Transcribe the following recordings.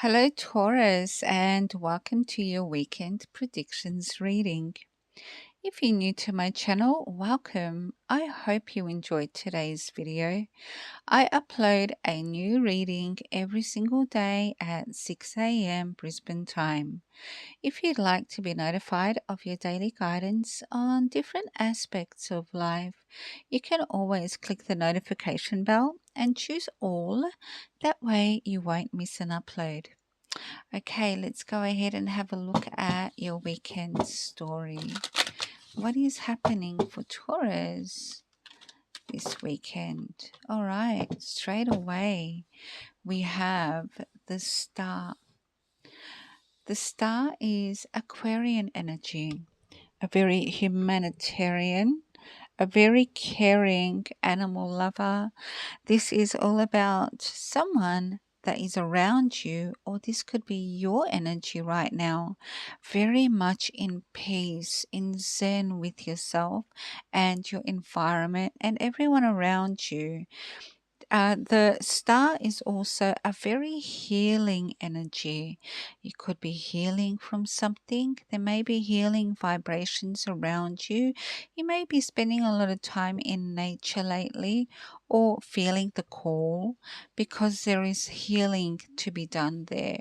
Hello, Taurus, and welcome to your weekend predictions reading. If you're new to my channel, welcome. I hope you enjoyed today's video. I upload a new reading every single day at 6 a.m. Brisbane time. If you'd like to be notified of your daily guidance on different aspects of life, you can always click the notification bell and choose all. That way you won't miss an upload. Okay, let's go ahead and have a look at your weekend story. What is happening for Taurus this weekend? All right, straight away we have the Star. The Star is Aquarian energy, a very humanitarian, a very caring animal lover. This is all about someone that is around you, or this could be your energy right now, very much in peace, in zen with yourself and your environment and everyone around you. The star is also a very healing energy. You could be healing from something. There may be healing vibrations around you. You may be spending a lot of time in nature lately or feeling the call because there is healing to be done there.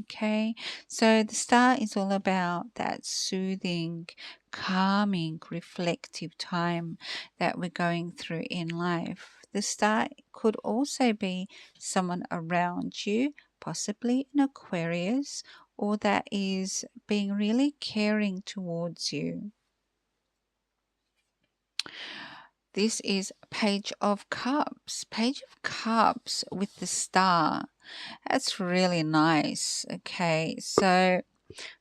Okay, so the star is all about that soothing, calming, reflective time that we're going through in life. The star could also be someone around you, possibly an Aquarius, or that is being really caring towards you. This is Page of Cups. Page of Cups with the star. That's really nice. Okay, so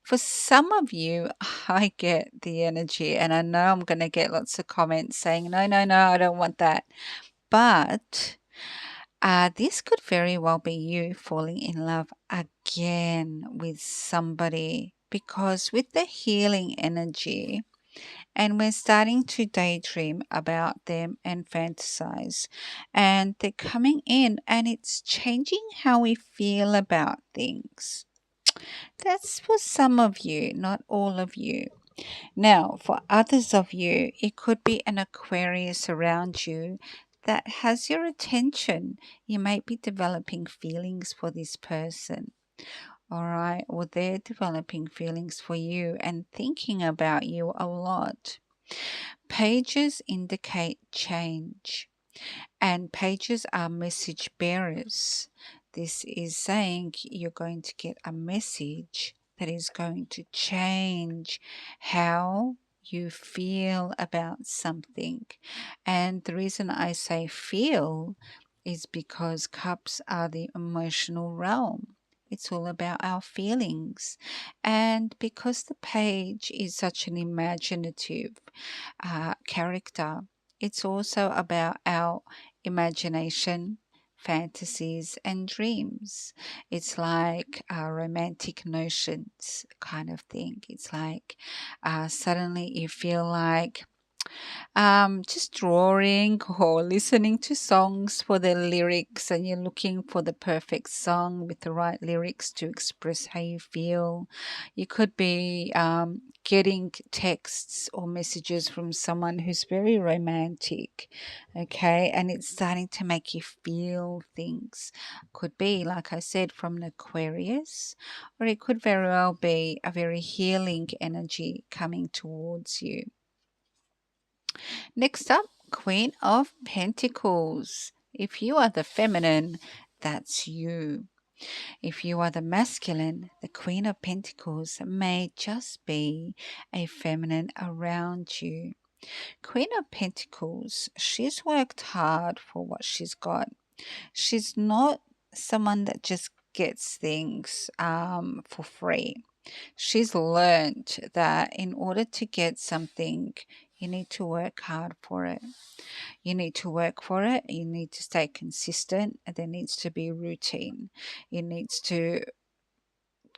for some of you, I get the energy, and I know I'm going to get lots of comments saying, no, no, no, I don't want that. But this could very well be you falling in love again with somebody because with the healing energy, and we're starting to daydream about them and fantasize, and they're coming in and it's changing how we feel about things. That's for some of you, not all of you. Now, for others of you, it could be an Aquarius around you that has your attention. You might be developing feelings for this person, all right, or they're developing feelings for you and thinking about you a lot. Pages indicate change, and pages are message bearers. This is saying you're going to get a message that is going to change how you feel about something. And the reason I say feel is because cups are the emotional realm. It's all about our feelings. And because the page is such an imaginative character, it's also about our imagination, fantasies, and dreams. It's like romantic notions kind of thing. It's like suddenly you feel like just drawing or listening to songs for the lyrics, and you're looking for the perfect song with the right lyrics to express how you feel. You could be getting texts or messages from someone who's very romantic, okay, and it's starting to make you feel things. Could be, like I said, from an Aquarius, or it could very well be a very healing energy coming towards you. Next up, Queen of Pentacles. If you are the feminine, that's you. If you are the masculine, the Queen of Pentacles may just be a feminine around you. Queen of Pentacles, she's worked hard for what she's got. She's not someone that just gets things for free. She's learned that in order to get something, you need to work hard for it. You need to work for it. You need to stay consistent. And there needs to be routine. You needs to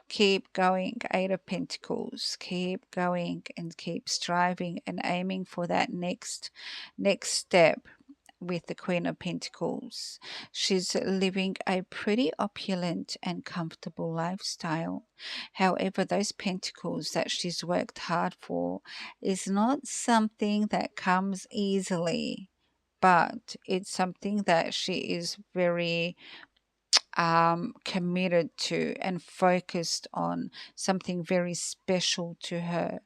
keep going. Eight of Pentacles. Keep going and keep striving and aiming for that next step. with the Queen of Pentacles. She's living a pretty opulent and comfortable lifestyle. However, those pentacles that she's worked hard for is not something that comes easily, but it's something that she is very committed to and focused on, something very special to her.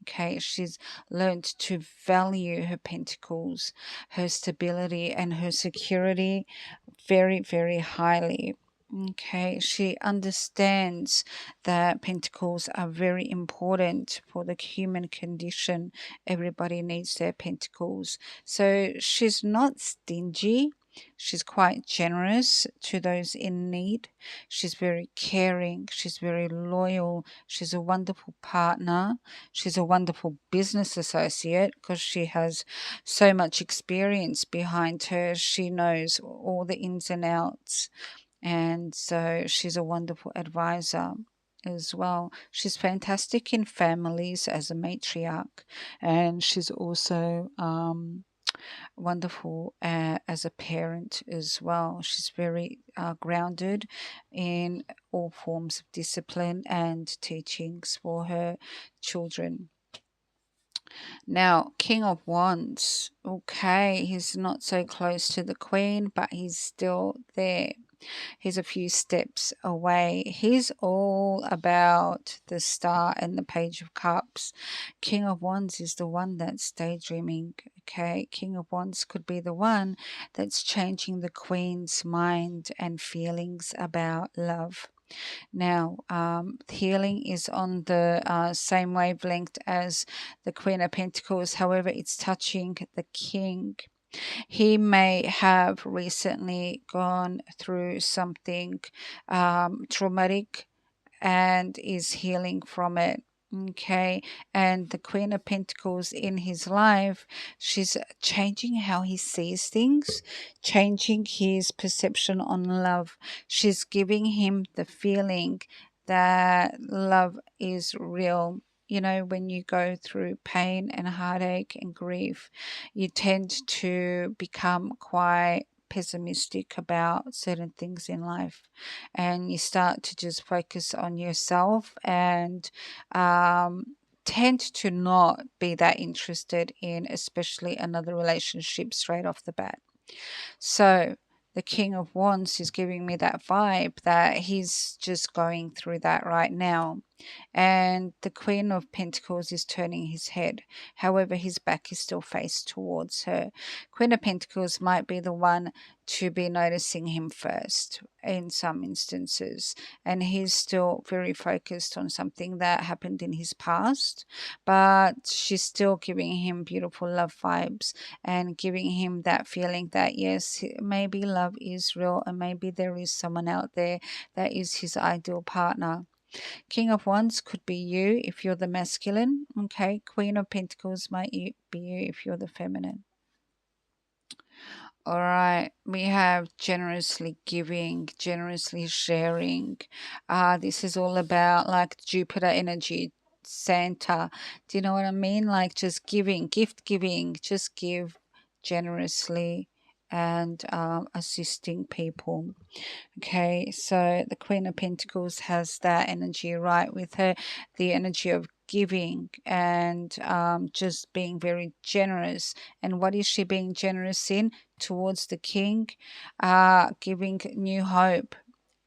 Okay, she's learned to value her pentacles, her stability, and her security very, very highly. Okay, she understands that pentacles are very important for the human condition. Everybody needs their pentacles. So she's not stingy. She's quite generous to those in need. She's very caring. She's very loyal. She's a wonderful partner. She's a wonderful business associate because she has so much experience behind her. She knows all the ins and outs. And so she's a wonderful advisor as well. She's fantastic in families as a matriarch. And she's also wonderful as a parent as well. She's very grounded in all forms of discipline and teachings for her children. Now, King of Wands. Okay, he's not so close to the Queen, but he's still there. He's a few steps away. He's all about the Star and the Page of Cups. King of Wands is the one that's daydreaming. Okay, King of Wands could be the one that's changing the Queen's mind and feelings about love. Now, healing is on the same wavelength as the Queen of Pentacles. However, it's touching the King. He may have recently gone through something traumatic and is healing from it. Okay, and the Queen of Pentacles in his life, she's changing how he sees things, changing his perception on love. She's giving him the feeling that love is real. You know, when you go through pain and heartache and grief, you tend to become quite pessimistic about certain things in life, and you start to just focus on yourself and tend to not be that interested in especially another relationship straight off the bat. So the King of Wands is giving me that vibe that he's just going through that right now. And the Queen of Pentacles is turning his head. However, his back is still faced towards her. Queen of Pentacles might be the one to be noticing him first in some instances. And he's still very focused on something that happened in his past. But she's still giving him beautiful love vibes and giving him that feeling that, yes, maybe love is real and maybe there is someone out there that is his ideal partner. King of Wands could be you if you're the masculine. Okay, Queen of Pentacles might be you if you're the feminine. All right, we have generously giving, generously sharing. This is all about like Jupiter energy, Santa. Do you know what I mean? Like just giving, gift giving, just give generously and assisting people. Okay, so the Queen of Pentacles has that energy right with her, the energy of giving and just being very generous. And what is she being generous in? Towards the King, giving new hope.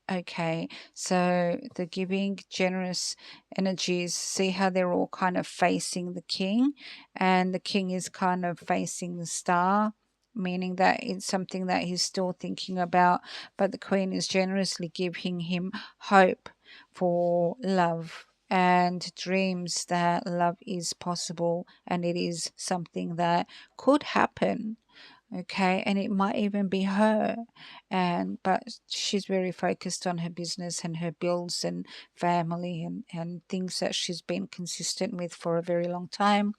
Okay, so the giving generous energies, see how they're all kind of facing the King, and the King is kind of facing the Star, meaning that it's something that he's still thinking about, but the Queen is generously giving him hope for love and dreams that love is possible and it is something that could happen. Okay, and it might even be her, and but she's very focused on her business and her bills and family and things that she's been consistent with for a very long time.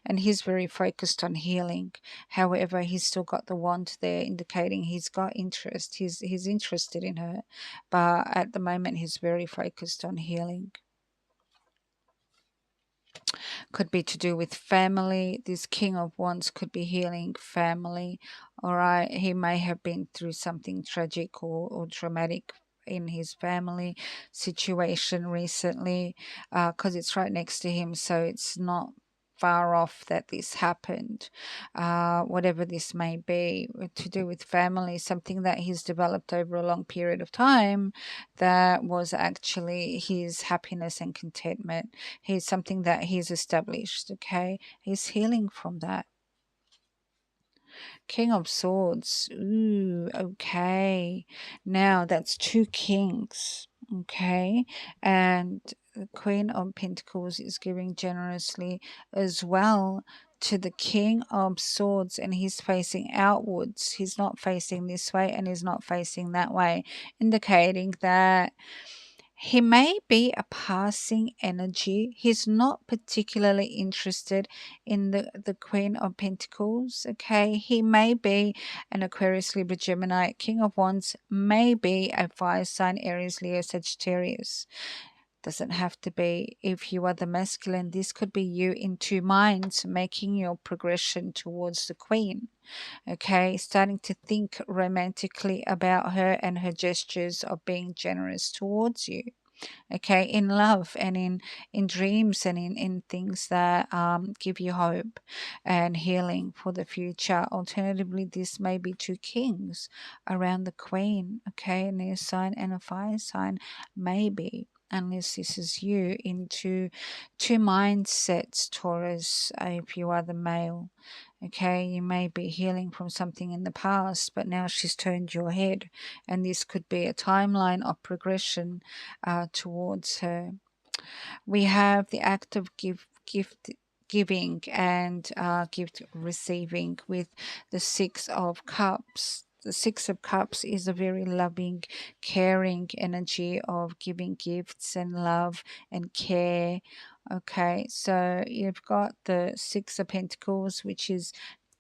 And he's very focused on healing. However, he's still got the wand there indicating he's got interest, he's interested in her, but at the moment he's very focused on healing. could be to do with family. This King of Wands could be healing family. All right, he may have been through something tragic or traumatic in his family situation recently, because it's right next to him, so it's not far off that this happened. Whatever this may be, to do with family, something that he's developed over a long period of time, that was actually his happiness and contentment. He's something that he's established. Okay, he's healing from that. King of Swords. Ooh, okay. Now that's two kings. Okay. And the Queen of Pentacles is giving generously as well to the King of Swords, and he's facing outwards. He's not facing this way and he's not facing that way, indicating that he may be a passing energy. He's not particularly interested in the Queen of Pentacles. Okay. He may be an Aquarius, Libra, Gemini. King of Wands may be a fire sign, Aries, Leo, Sagittarius. Doesn't have to be. If you are the masculine, this could be you in two minds, making your progression towards the Queen. Okay, starting to think romantically about her and her gestures of being generous towards you. Okay, in love and in dreams and in things that give you hope and healing for the future. Alternatively, this may be two kings around the Queen. Okay, an air sign and a fire sign, maybe. Unless this is you into two mindsets, Taurus, if you are the male. Okay, you may be healing from something in the past, but now she's turned your head, and this could be a timeline of progression towards her. We have the act of giving and gift receiving with the Six of Cups. The Six of Cups is a very loving, caring energy of giving gifts and love and care. Okay, so you've got the Six of Pentacles, which is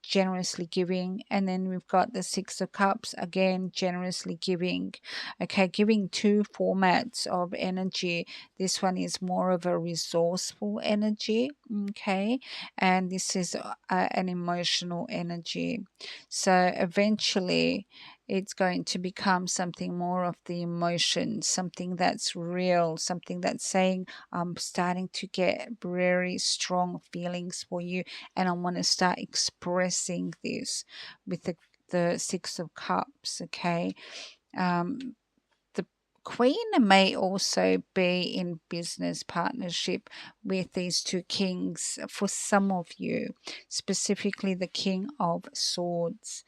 generously giving, and then we've got the Six of Cups, again generously giving. Okay, giving two formats of energy. This one is more of a resourceful energy. Okay, and this is an emotional energy. So eventually it's going to become something more of the emotion, something that's real, something that's saying, I'm starting to get very strong feelings for you, and I want to start expressing this with the Six of Cups. Okay, um, the Queen may also be in business partnership with these two kings for some of you, specifically the King of Swords.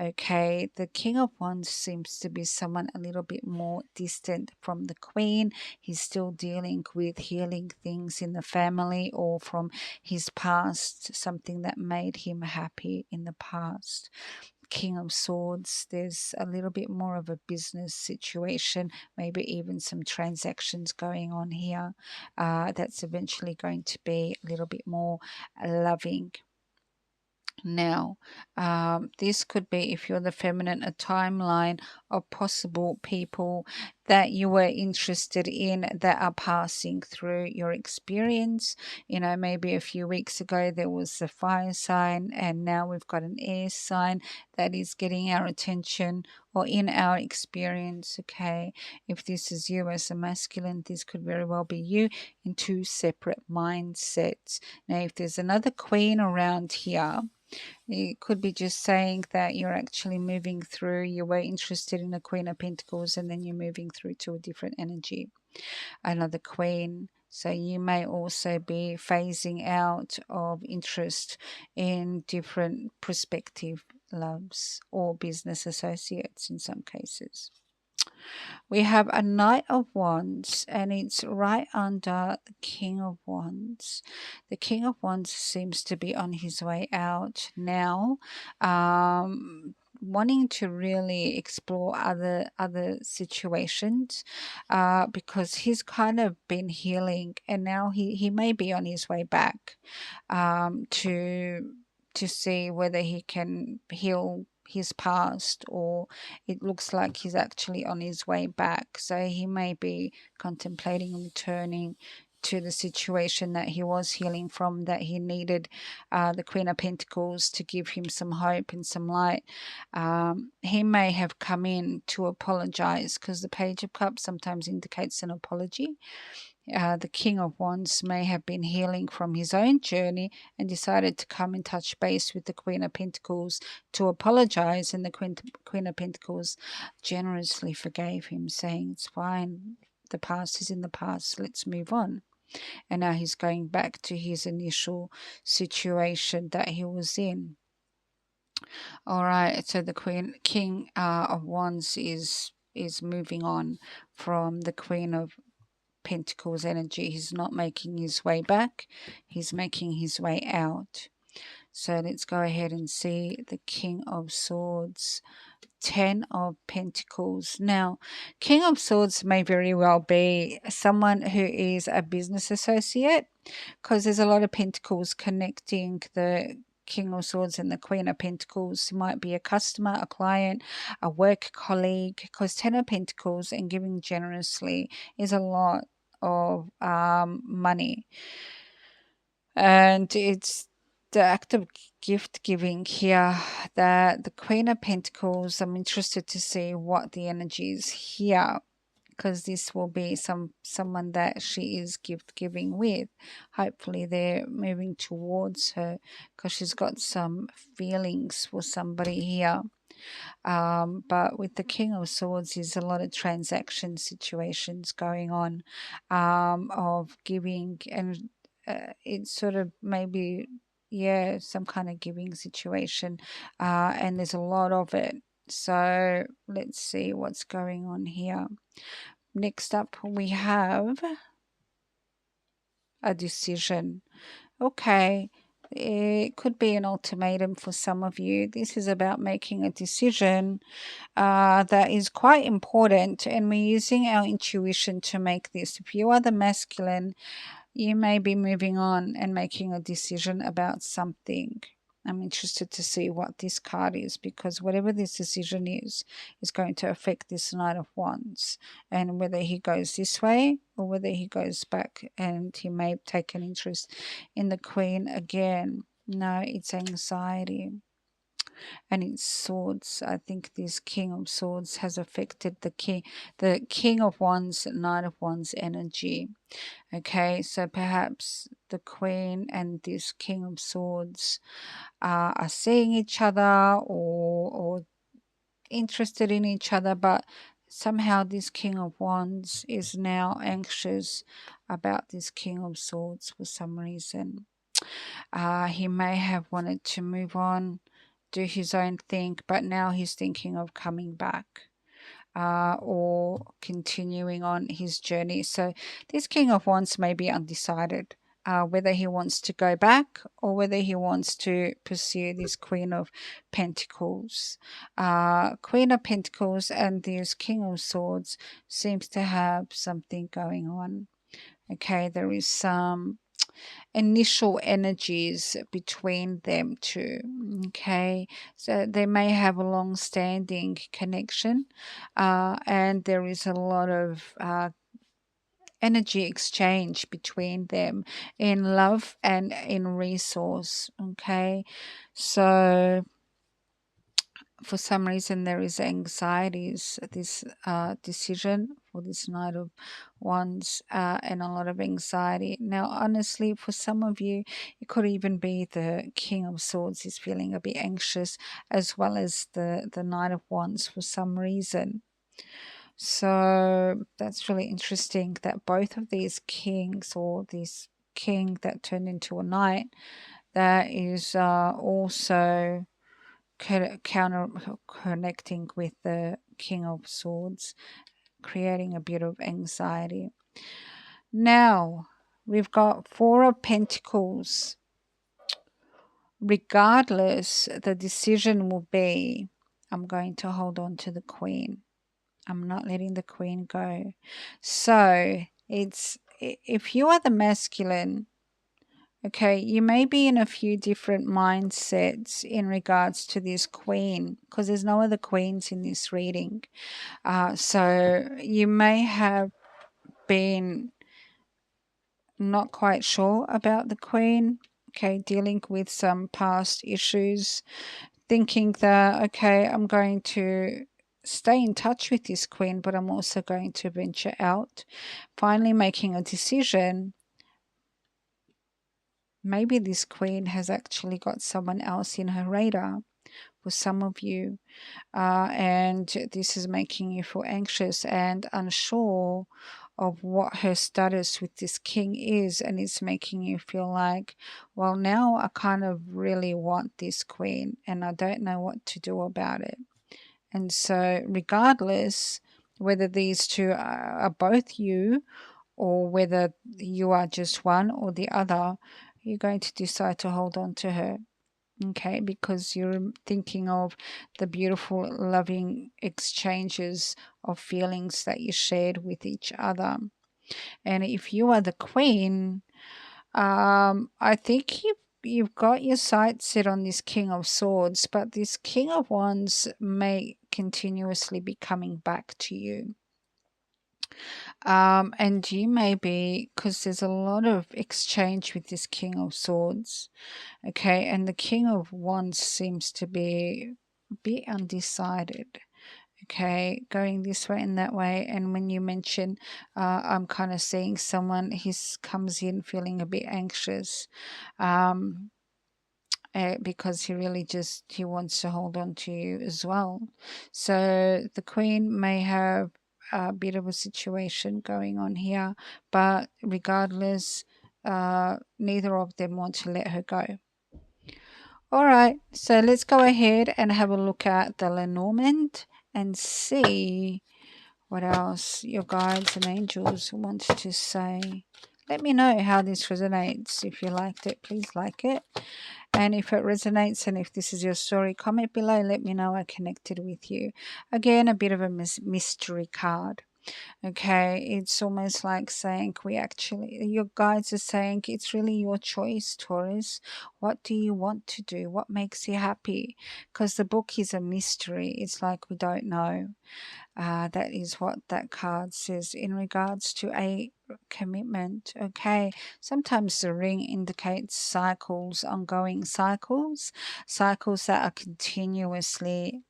Okay, the King of Wands seems to be someone a little bit more distant from the Queen. He's still dealing with healing things in the family or from his past, something that made him happy in the past. King of Swords, there's a little bit more of a business situation, maybe even some transactions going on here. That's eventually going to be a little bit more loving. Now, this could be, if you're the feminine, a timeline of possible people that you were interested in that are passing through your experience. You know, maybe a few weeks ago there was a fire sign, and now we've got an air sign that is getting our attention or in our experience. Okay, if this is you as a masculine, this could very well be you in two separate mindsets. Now, if there's another Queen around here, it could be just saying that you're actually moving through, you were interested in a Queen of Pentacles, and then you're moving through to a different energy, another Queen. So you may also be phasing out of interest in different prospective loves or business associates in some cases. We have a Knight of Wands, and it's right under the King of Wands. The King of Wands seems to be on his way out now, wanting to really explore other situations, because he's kind of been healing, and now he may be on his way back, to see whether he can heal his past, or it looks like he's actually on his way back. So he may be contemplating returning to the situation that he was healing from, that he needed the Queen of Pentacles to give him some hope and some light. He may have come in to apologize, because the Page of Cups sometimes indicates an apology. The King of Wands may have been healing from his own journey and decided to come and touch base with the Queen of Pentacles to apologize, and the Queen of Pentacles generously forgave him, saying, it's fine, the past is in the past, let's move on. And now he's going back to his initial situation that he was in. All right, so the King of Wands is moving on from the Queen of Pentacles energy. He's not making his way back, he's making his way out. So let's go ahead and see the King of Swords, 10 of Pentacles. Now, King of Swords may very well be someone who is a business associate, because there's a lot of Pentacles connecting the King of Swords and the Queen of Pentacles. It might be a customer, a client, a work colleague, because 10 of Pentacles and giving generously is a lot of money. And it's the act of gift giving here, that the Queen of Pentacles, I'm interested to see what the energy is here, because this will be someone that she is gift giving with. Hopefully they're moving towards her, because she's got some feelings for somebody here. But with the King of Swords, there's a lot of transaction situations going on, of giving, and it's sort of maybe, yeah, some kind of giving situation, and there's a lot of it. So let's see what's going on here. Next up, we have a decision. Okay, it could be an ultimatum for some of you. This is about making a decision that is quite important, and we're using our intuition to make this. If you are the masculine, you may be moving on and making a decision about something. I'm interested to see what this card is, because whatever this decision is going to affect this Knight of Wands, and whether he goes this way or whether he goes back, and he may take an interest in the Queen again. No, it's anxiety. And it's swords. I think this King of Swords has affected the King of Wands, Knight of Wands energy. Okay, so perhaps the Queen and this King of Swords are seeing each other, or interested in each other, but somehow this King of Wands is now anxious about this King of Swords for some reason. He may have wanted to move on, do his own thing, but now he's thinking of coming back, or continuing on his journey. So this King of Wands may be undecided whether he wants to go back or whether he wants to pursue this Queen of Pentacles. Queen of Pentacles and this King of Swords seems to have something going on. Okay, there is some initial energies between them two. Okay, so they may have a long-standing connection, and there is a lot of energy exchange between them in love and in resource. Okay, so for some reason there is anxieties, this decision for this Knight of Wands, and a lot of anxiety. Now honestly, for some of you, it could even be the King of Swords is feeling a bit anxious, as well as the Knight of Wands for some reason. So that's really interesting that both of these kings, or this king that turned into a knight, that is also counter connecting with the King of Swords, creating a bit of anxiety. Now we've got Four of Pentacles. Regardless, the decision will be, I'm going to hold on to the Queen. I'm not letting the Queen go. So it's, if you are the masculine, okay, you may be in a few different mindsets in regards to this Queen, because there's no other queens in this reading. So you may have been not quite sure about the Queen. Okay, dealing with some past issues, thinking that, okay, I'm going to stay in touch with this Queen, but I'm also going to venture out. Finally making a decision. Maybe this Queen has actually got someone else in her radar for some of you. And this is making you feel anxious and unsure of what her status with this king is, and it's making you feel like, well, now I kind of really want this queen and I don't know what to do about it. And so regardless whether these two are both you or whether you are just one or the other, you're going to decide to hold on to her. Okay, because you're thinking of the beautiful, loving exchanges of feelings that you shared with each other. And if you are the queen, I think you've got your sights set on this King of Swords, but this King of Wands may continuously be coming back to you. And you may be, because there's a lot of exchange with this King of Swords. Okay, and the King of Wands seems to be a bit undecided. Okay, going this way and that way. And when you mention, I'm kind of seeing someone, he comes in feeling a bit anxious. Because he wants to hold on to you as well. So the Queen may have a bit of a situation going on here, but regardless, neither of them want to let her go. All right, so let's go ahead and have a look at the Lenormand and see what else your guides and angels want to say. Let me know how this resonates. If you liked it, please like it. And if it resonates and if this is your story, comment below. Let me know I connected with you. Again, a bit of a mystery card. Okay, it's almost like saying your guides are saying it's really your choice, Taurus. What do you want to do? What makes you happy? Because the book is a mystery. It's like we don't know. That is what that card says in regards to a commitment. Okay, sometimes the ring indicates cycles, ongoing cycles, cycles that are continuously,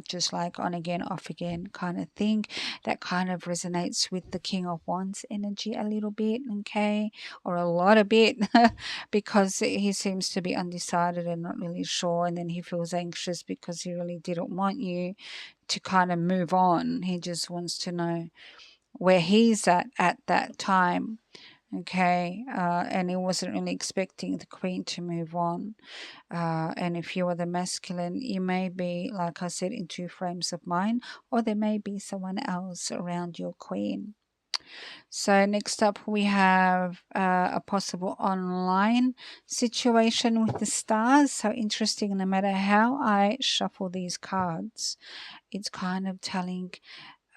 just like on again, off again kind of thing. That kind of resonates with the King of Wands energy a little bit, okay, or a lot a bit, because he seems to be undecided and not really sure, and then he feels anxious because he really didn't want you to kind of move on. He just wants to know where he's at that time. Okay, and he wasn't really expecting the Queen to move on. And if you are the masculine, you may be, like I said, in two frames of mind, or there may be someone else around your Queen. So next up we have a possible online situation with the stars. So interesting, no matter how I shuffle these cards, it's kind of telling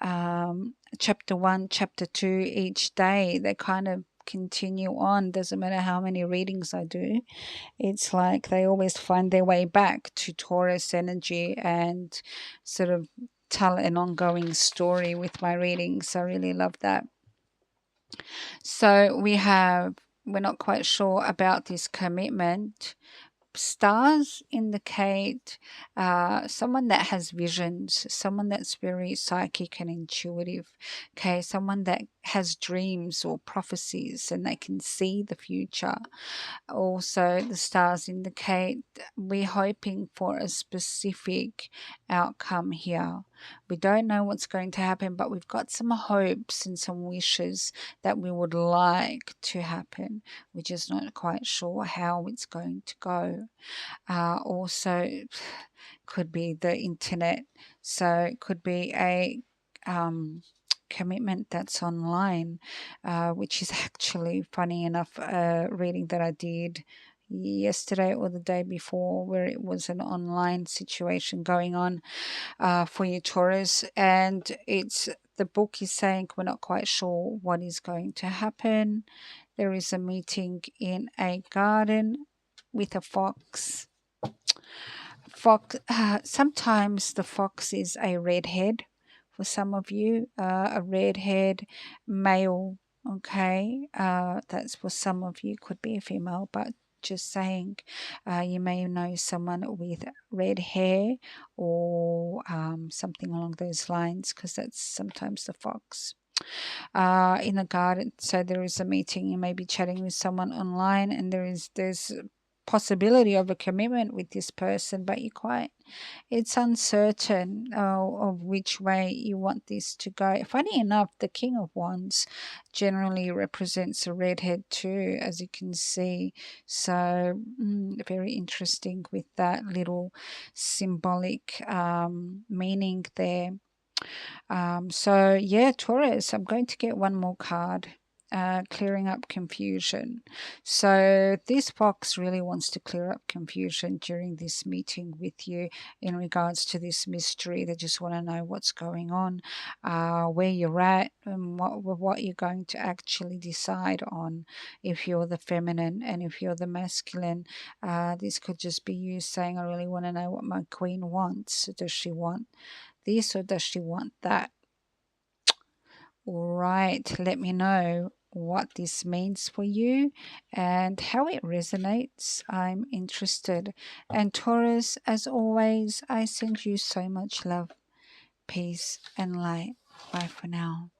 chapter 1, chapter 2 each day. They kind of continue on. Doesn't matter how many readings I do. It's like they always find their way back to Taurus energy and sort of tell an ongoing story with my readings. I really love that. So we're not quite sure about this commitment. Stars indicate someone that has visions, someone that's very psychic and intuitive, okay, someone that has dreams or prophecies and they can see the future. Also, the stars indicate we're hoping for a specific outcome here. We don't know what's going to happen, but we've got some hopes and some wishes that we would like to happen. We're just not quite sure how it's going to go. Also, could be the internet. So it could be a commitment that's online, which is actually funny enough, reading that I did yesterday or the day before, where it was an online situation going on for you, Taurus, and the book is saying we're not quite sure what is going to happen. There is a meeting in a garden with a fox. Sometimes the fox is a redhead for some of you, a redhead male Okay, that's for some of you, could be a female, but just saying, you may know someone with red hair or something along those lines, because that's sometimes the fox. In a garden, so there is a meeting, you may be chatting with someone online, and there's possibility of a commitment with this person, but it's uncertain of which way you want this to go. Funny enough, the King of Wands generally represents a redhead too, as you can see. So very interesting with that little symbolic meaning there. So yeah, Taurus, I'm going to get one more card. Clearing up confusion. So this fox really wants to clear up confusion during this meeting with you in regards to this mystery. They just want to know what's going on, where you're at, and what you're going to actually decide on, if you're the feminine and if you're the masculine. This could just be you saying, I really want to know what my queen wants. Does she want this or does she want that? All right, let me know what this means for you and how it resonates. I'm interested. And Taurus, as always, I send you so much love, peace, and light. Bye for now.